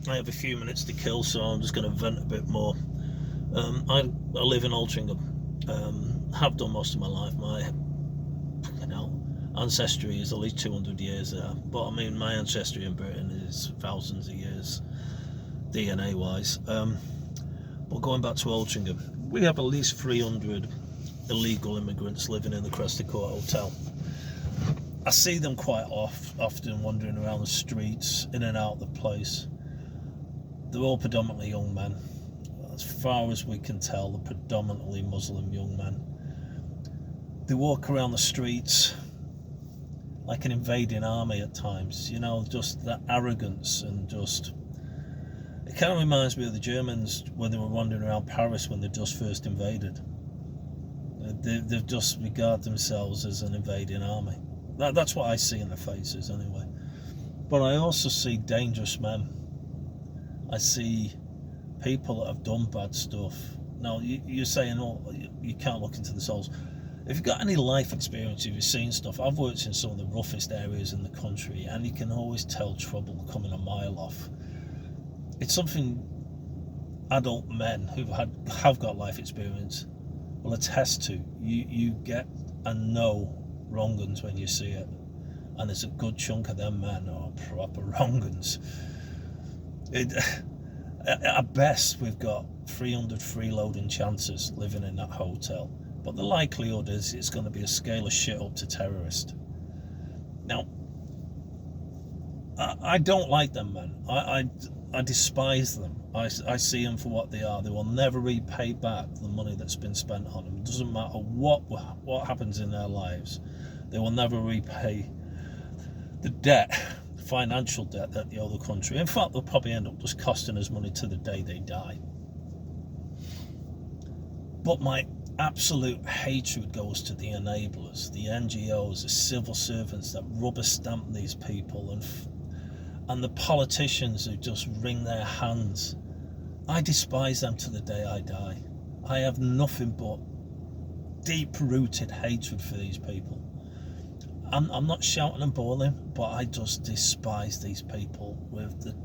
I have a few minutes to kill, so I'm just going to vent a bit more. I live in Altrincham. Have done most of my life. My ancestry is at least 200 years there, but I mean my ancestry in Britain is thousands of years DNA wise. But going back to Altrincham, we have at least 300 illegal immigrants living in the Cresta Hotel. I see them quite often wandering around the streets, in and out of the place. They're all predominantly young men. As far as we can tell, they're predominantly Muslim young men. They walk around the streets like an invading army at times, you know, just that arrogance, and just, it kind of reminds me of the Germans when they were wandering around Paris when they just first invaded. They've just regard themselves as an invading army. That's what I see in their faces anyway. But I also see dangerous men. I see people that have done bad stuff. Now, you're saying, oh, you can't look into the souls. If you've got any life experience, if you've seen stuff, I've worked in some of the roughest areas in the country, and you can always tell trouble coming a mile off. It's something adult men who have got life experience will attest to. You get and know wrong uns when you see it, and there's a good chunk of them men are proper wrong uns. At best, we've got 300 freeloading chances living in that hotel, but the likelihood is it's going to be a scale of shit up to terrorist. Now, I don't like them men. I despise them. I see them for what they are. They will never repay back the money that's been spent on them. It doesn't matter what happens in their lives. They will never repay the debt, the financial debt that they owe the country. In fact, they'll probably end up just costing us money to the day they die. But my absolute hatred goes to the enablers, the NGOs, the civil servants that rubber stamp these people, and the politicians who just wring their hands. I despise them to the day I die. I have nothing but deep-rooted hatred for these people. I'm not shouting and bawling, but I just despise these people with the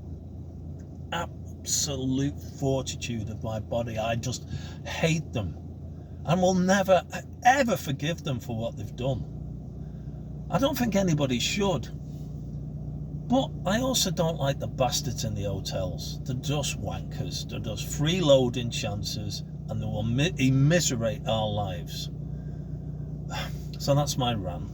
absolute fortitude of my body. I just hate them, and will never ever forgive them for what they've done. I don't think anybody should. But I also don't like the bastards in the hotels. They're just wankers. They're just freeloading chances, and they will immiserate our lives. So that's my rant.